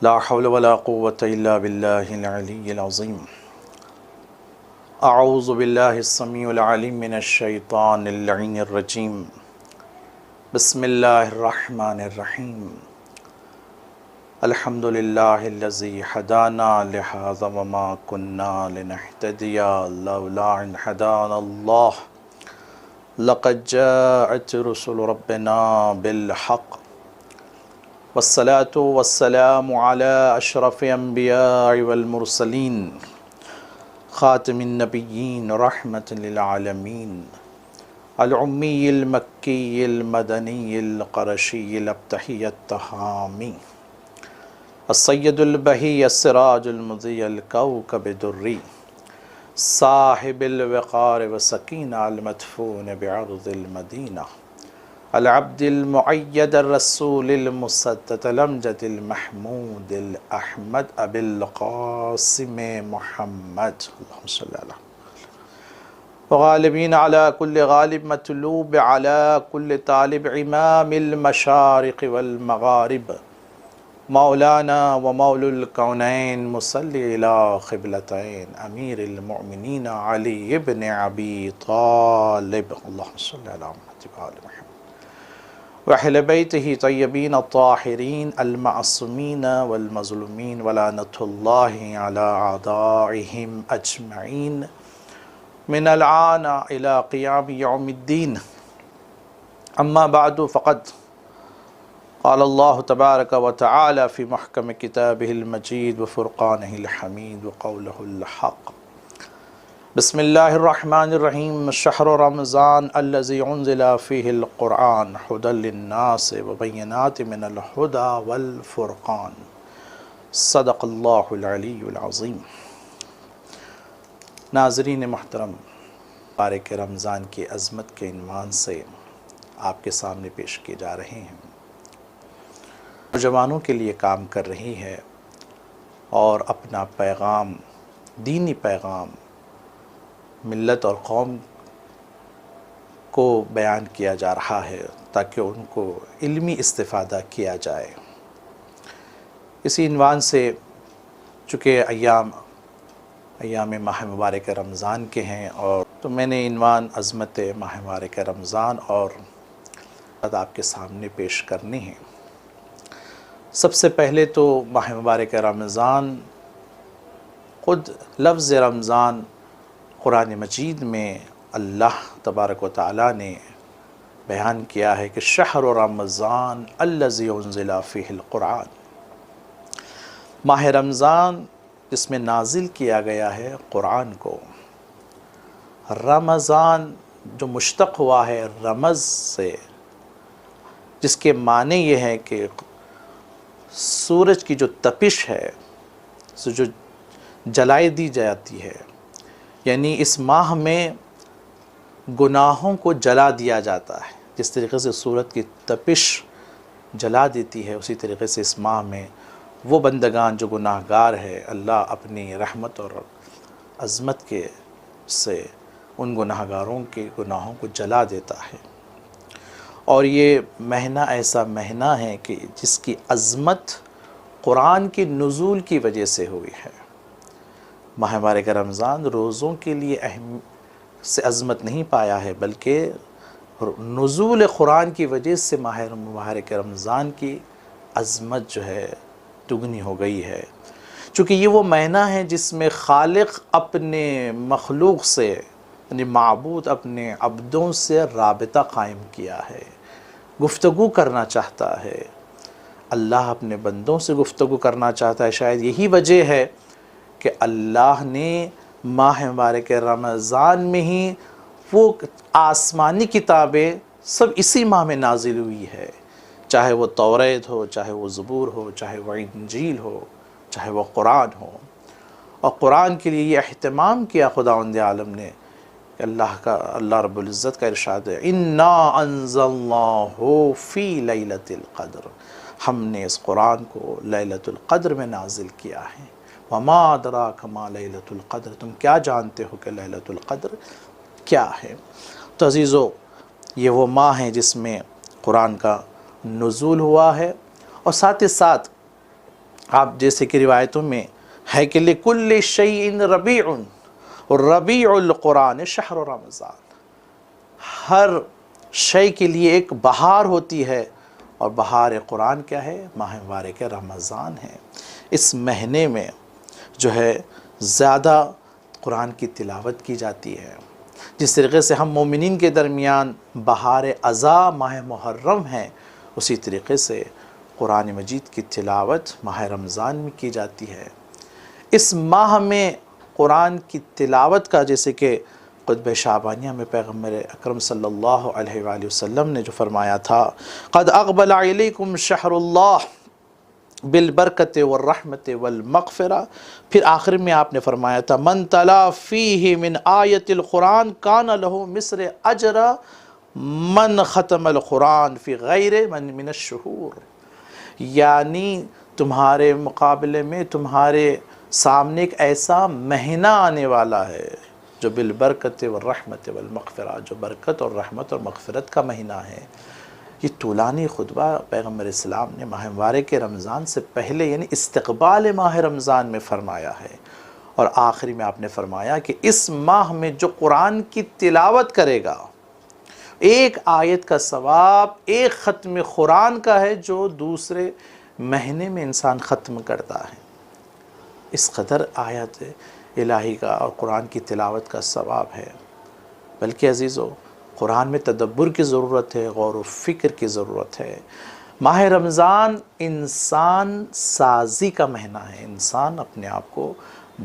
لا حول ولا قوة إلا بالله العلي العظيم. أعوذ بالله السميع العليم من الشيطان اللعين الرجيم. بسم الله الرحمن الرحيم. الحمد لله الذي هدانا لهذا وما كنا لنهتدي لولا أن هدانا الله. لقد جاءت رسل ربنا بالحق والصلاة والسلام على أشرف الأنبياء والمرسلين خاتم النبيين رحمة للعالمين الأمي المكي المدني القرشي الأبتحي التهامي السيد البهي السراج المضيء الكوكب الدري صاحب الوقار والسكينة المدفون بعرض المدينة العبد المؤيد الرسول المسدد الأمجد المحمود الأحمد أبي القاسم محمد اللهم صل على وغالبين على كل غالب مطلوب على كل طالب إمام المشارق والمغارب مولانا ومولى الكونين مصلي إلى قبلتين أمير المؤمنين علي بن أبي طالب اللهم صل على محمد وآل محمد وأهل بيته طيبين الطاهرين المعصومين والمظلومين ولعنة الله على أعدائهم أجمعين من الآن إلى قيام يوم الدين. أما بعد فقد قال الله تبارك وتعالى في محكم كتابه المجيد وفرقانه الحميد وقوله الحق. بسم الله الرحمن الرحيم. شهر رمضان الذي أنزل فيه القرآن هدى للناس وبينات من الهدى والفرقان. صدق الله العلي العظيم. ناظرین محترم، بارک رمضان کی عظمت کے عنوان سے آپ کے سامنے پیش کیے جا رہے ہیں. نوجوانوں کے لیے کام کر رہی ہے اور اپنا پیغام، دینی پیغام ملت اور قوم کو بیان کیا جا رہا ہے تاکہ ان کو علمی استفادہ کیا جائے. اسی عنوان سے چونکہ ایام ماہ مبارک رمضان کے ہیں، اور تو میں نے عنوان عظمت ماہ مبارک رمضان اور آپ کے سامنے پیش کرنے ہیں. سب سے پہلے تو ماہ مبارک رمضان، خود لفظ رمضان قرآن مجید میں اللہ تبارک و تعالیٰ نے بیان کیا ہے کہ شہر رمضان الذی انزل فیہ القرآن، ماہ رمضان جس میں نازل کیا گیا ہے قرآن کو. رمضان جو مشتق ہوا ہے رمز سے، جس کے معنی یہ ہے کہ سورج کی جو تپش ہے جو جلائی دی جاتی ہے، یعنی اس ماہ میں گناہوں کو جلا دیا جاتا ہے. جس طریقے سے سورج کی تپش جلا دیتی ہے، اسی طریقے سے اس ماہ میں وہ بندگان جو گناہ گار ہے، اللہ اپنی رحمت اور عظمت کے سے ان گناہ گاروں کے گناہوں کو جلا دیتا ہے. اور یہ مہینہ ایسا مہینہ ہے کہ جس کی عظمت قرآن کی نزول کی وجہ سے ہوئی ہے. ماہ مبارک رمضان روزوں کے لیے اہم سے عظمت نہیں پایا ہے، بلکہ نزول قرآن کی وجہ سے ماہ مبارک رمضان کی عظمت جو ہے دگنی ہو گئی ہے. چونکہ یہ وہ مہینہ ہے جس میں خالق اپنے مخلوق سے، یعنی معبود اپنے عبدوں سے رابطہ قائم کیا ہے، گفتگو کرنا چاہتا ہے. اللہ اپنے بندوں سے گفتگو کرنا چاہتا ہے. شاید یہی وجہ ہے کہ اللہ نے ماہ مبارک رمضان میں ہی وہ آسمانی کتابیں سب اسی ماہ میں نازل ہوئی ہے، چاہے وہ توریت ہو، چاہے وہ زبور ہو، چاہے وہ انجیل ہو، چاہے وہ قرآن ہو. اور قرآن کے لیے یہ اہتمام کیا خداوند عالم نے کہ اللہ رب العزت کا ارشاد ہے اِنَّا أَنزَلْنَاهُ فِي لَيْلَةِ الْقَدْرِ، ہم نے اس قرآن کو لیلۃ القدر میں نازل کیا ہے. وَمَا أَدْرَاكَ مَا لَيْلَةُ الْقَدْرِ، تم کیا جانتے ہو کہ لیلۃ القدر کیا ہے. تو عزیزو، یہ وہ ماہ ہے جس میں قرآن کا نزول ہوا ہے، اور ساتھ ہی ساتھ آپ جیسے کہ روایتوں میں ہے کہ لِكُلِّ شَيْءٍ رَبِيعٌ رَبِيعُ الْقُرْآنِ شَهْرُ رمضان، ہر شے کے لیے ایک بہار ہوتی ہے، اور بہار قرآن کیا ہے؟ ماہ مبارک رمضان ہے۔ اس مہینے میں جو ہے زیادہ قرآن کی تلاوت کی جاتی ہے، جس طریقے سے ہم مومنین کے درمیان بہار اذاں ماہ محرم ہے، اسی طریقے سے قرآن مجید کی تلاوت ماہ رمضان میں کی جاتی ہے۔ اس ماہ میں قرآن کی تلاوت کا، جیسے کہ خطبہ شعبانیہ میں پیغمبر اکرم صلی اللہ علیہ وآلہ وسلم نے جو فرمایا تھا، قد اقبل علیکم شہر اللہ بالبرکت والرحمت والمغفرہ، پھر آخر میں آپ نے فرمایا تھا من تلا فیہ من آیت القرآن کان لہ مصر اجر من ختم القرآن فی غیر من الشہور، یعنی تمہارے مقابلے میں تمہارے سامنے ایک ایسا مہینہ آنے والا ہے جو بالبرکت والرحمت والمغفرہ، جو برکت اور رحمت اور مغفرت کا مہینہ ہے۔ یہ طولانی خطبہ پیغمبر اسلام نے ماہ مبارک رمضان سے پہلے یعنی استقبال ماہ رمضان میں فرمایا ہے، اور آخری میں آپ نے فرمایا کہ اس ماہ میں جو قرآن کی تلاوت کرے گا، ایک آیت کا ثواب ایک ختم قرآن کا ہے جو دوسرے مہینے میں انسان ختم کرتا ہے۔ اس قدر آیت الہی کا اور قرآن کی تلاوت کا ثواب ہے۔ بلکہ عزیزو، قرآن میں تدبر کی ضرورت ہے، غور و فکر کی ضرورت ہے۔ ماہ رمضان انسان سازی کا مہینہ ہے، انسان اپنے آپ کو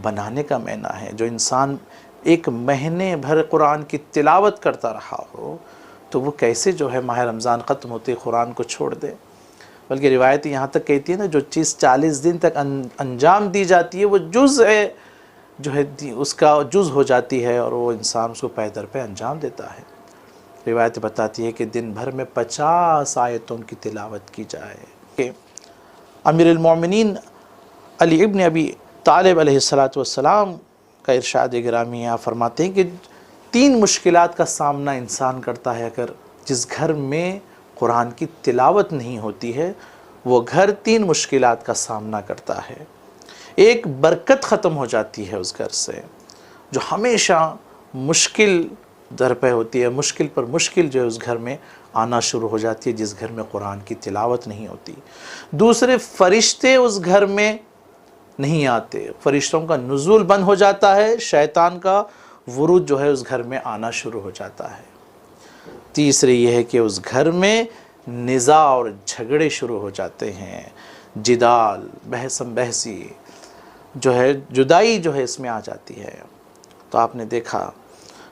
بنانے کا مہینہ ہے۔ جو انسان ایک مہینے بھر قرآن کی تلاوت کرتا رہا ہو تو وہ کیسے جو ہے ماہ رمضان ختم ہوتے قرآن کو چھوڑ دے؟ بلکہ روایت یہاں تک کہتی ہے نا، جو چیز 40 دن تک انجام دی جاتی ہے وہ جز ہے، جو ہے اس کا جز ہو جاتی ہے، اور وہ انسان اس کو پے در پہ انجام دیتا ہے۔ روایت بتاتی ہے کہ دن بھر میں 50 آیتوں کی تلاوت کی جائے۔ کہ امیر المومنین علی ابن ابی طالب علیہ السلام کا ارشاد گرامی یہاں فرماتے ہیں کہ 3 مشکلات کا سامنا انسان کرتا ہے اگر جس گھر میں قرآن کی تلاوت نہیں ہوتی ہے، وہ گھر 3 مشکلات کا سامنا کرتا ہے۔ ایک، برکت ختم ہو جاتی ہے اس گھر سے، جو ہمیشہ مشکل در پہ ہوتی ہے، مشکل پر مشکل جو ہے اس گھر میں آنا شروع ہو جاتی ہے جس گھر میں قرآن کی تلاوت نہیں ہوتی۔ دوسرے، فرشتے اس گھر میں نہیں آتے، فرشتوں کا نزول بند ہو جاتا ہے، شیطان کا ورود جو ہے اس گھر میں آنا شروع ہو جاتا ہے۔ تیسرے یہ ہے کہ اس گھر میں نزاع اور جھگڑے شروع ہو جاتے ہیں، جدال، بحثم بحثی جو ہے، جدائی جو ہے اس میں آ جاتی ہے۔ تو آپ نے دیکھا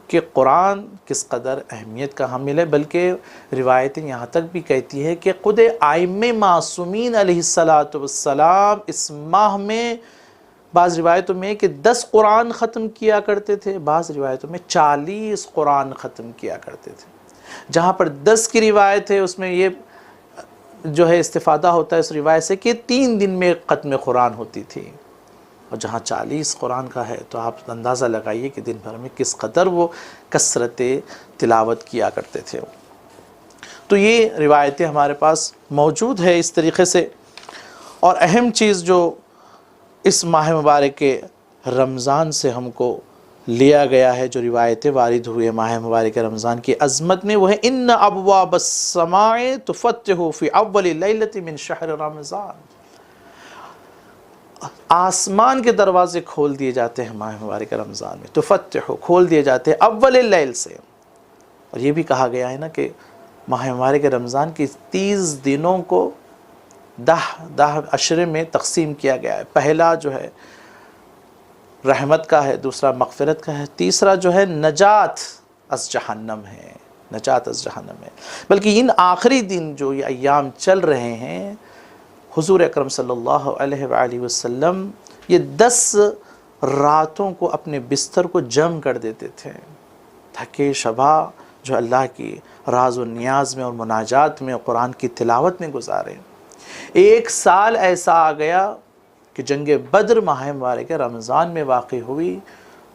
کہ قرآن کس قدر اہمیت کا حامل ہے، بلکہ روایتیں یہاں تک بھی کہتی ہے کہ خود ائمہ معصومین علیہ السلام اس ماہ میں بعض روایتوں میں کہ 10 قرآن ختم کیا کرتے تھے، بعض روایتوں میں 40 قرآن ختم کیا کرتے تھے۔ جہاں پر 10 کی روایت ہے اس میں یہ جو ہے استفادہ ہوتا ہے اس روایت سے کہ 3 دن میں ختم قرآن ہوتی تھی، اور جہاں 40 قرآن کا ہے تو آپ اندازہ لگائیے کہ دن بھر میں کس قدر وہ کثرت تلاوت کیا کرتے تھے۔ تو یہ روایتیں ہمارے پاس موجود ہے اس طریقے سے۔ اور اہم چیز جو اس ماہ مبارک کے رمضان سے ہم کو لیا گیا ہے، جو روایتیں وارد ہوئے ماہ مبارک رمضان کی عظمت میں، وہ ہے ان ابواب السماء تفتح فی اول لیلۃ من شہر رمضان، آسمان کے دروازے کھول دیے جاتے ہیں ماہ مبارک رمضان میں، تفتح کھول دیے جاتے ہیں اول اللیل سے۔ اور یہ بھی کہا گیا ہے نا کہ ماہ مبارک رمضان کی 30 دنوں کو 10 عشرے میں تقسیم کیا گیا ہے۔ پہلا جو ہے رحمت کا ہے، دوسرا مغفرت کا ہے، تیسرا جو ہے نجات از جہنم ہے، نجات از جہنم ہے۔ بلکہ ان آخری دن جو یہ ایام چل رہے ہیں، حضور اکرم صلی اللہ علیہ وآلہ وسلم یہ 10 راتوں کو اپنے بستر کو جم کر دیتے تھے، تھکے شبا جو اللہ کی راز و نیاز میں اور مناجات میں اور قرآن کی تلاوت میں گزارے۔ 1 سال ایسا آ گیا کہ جنگ بدر ماہ مبارک رمضان میں واقع ہوئی،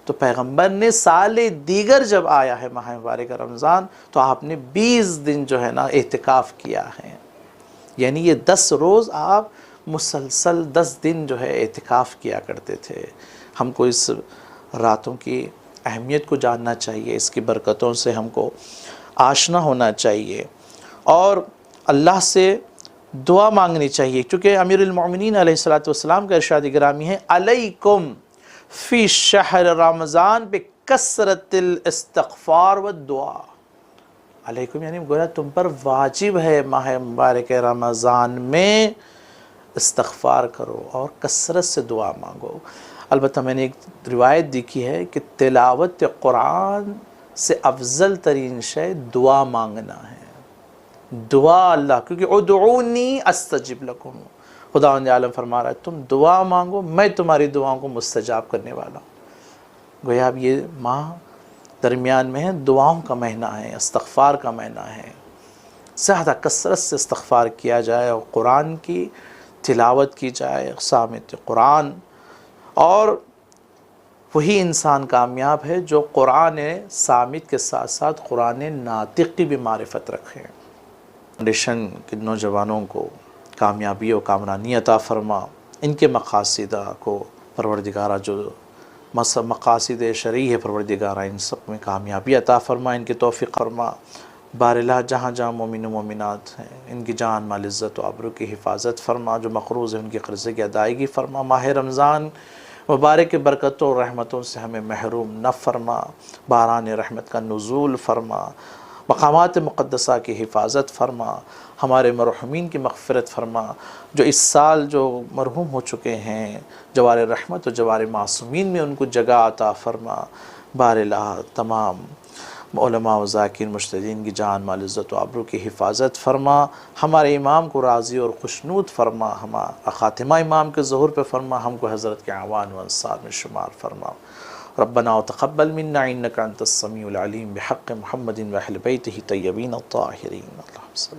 تو پیغمبر نے سال دیگر جب آیا ہے ماہ مبارک رمضان تو آپ نے 20 دن جو ہے نا اعتکاف کیا ہے، یعنی یہ 10 روز آپ مسلسل 10 دن جو ہے اعتکاف کیا کرتے تھے۔ ہم کو اس راتوں کی اہمیت کو جاننا چاہیے، اس کی برکتوں سے ہم کو آشنا ہونا چاہیے اور اللہ سے دعا مانگنی چاہیے، کیونکہ امیر المومنین علیہ السلام کا ارشاد گرامی ہے علیکم فی شہر رمضان بکثرت الاستغفار والدعا۔ علیکم یعنی گویا تم پر واجب ہے ماہ مبارک رمضان میں استغفار کرو اور کثرت سے دعا مانگو۔ البتہ میں نے ایک روایت دیکھی ہے کہ تلاوت قرآن سے افضل ترین شے دعا مانگنا ہے۔ دعا اللہ، کیونکہ ادعونی استجب لکم، خداوند عالم فرما رہا ہے تم دعا مانگو میں تمہاری دعاؤں کو مستجاب کرنے والا ہوں۔ گویا اب یہ ماہ درمیان میں ہے، دعاؤں کا مہینہ ہے، استغفار کا مہینہ ہے، زیادہ کثرت سے استغفار کیا جائے اور قرآن کی تلاوت کی جائے، سامعۃ قرآن، اور وہی انسان کامیاب ہے جو قرآن سامت کے ساتھ ساتھ قرآن ناطق کی بھی معرفت رکھے۔ فاؤنڈیشن کے نوجوانوں کو کامیابی و کامرانی عطا فرما، ان کے مقاصد کو پروردگارہ جو مقاصد شرعی ہے پروردگارہ ان سب میں کامیابی عطا فرما، ان کی توفیق فرما۔ باراللہ جہاں جہاں مومن و مومنات ہیں ان کی جان مال عزت و آبرو کی حفاظت فرما، جو مقروض ہیں ان کی قرضے کی ادائیگی فرما۔ ماہ رمضان مبارک کے برکتوں اور رحمتوں سے ہمیں محروم نہ فرما، باران رحمت کا نزول فرما، مقامات مقدسہ کی حفاظت فرما، ہمارے مرحومین کی مغفرت فرما، جو اس سال جو مرحوم ہو چکے ہیں جوار رحمت و جوار معصومین میں ان کو جگہ عطا فرما۔ باراللہ تمام علماء و ذاکرین مجتہدین کی جان مال عزت و آبرو کی حفاظت فرما، ہمارے امام کو راضی اور خوشنود فرما، ہمارا خاتمہ امام کے ظہور پہ فرما، ہم کو حضرت کے اعوان و انصار میں شمار فرما۔ ربنا وتقبل منا انک انت السمیع العلیم بحق محمد و اہل بیتہ طیبین الطاہرین۔ اللہم صلی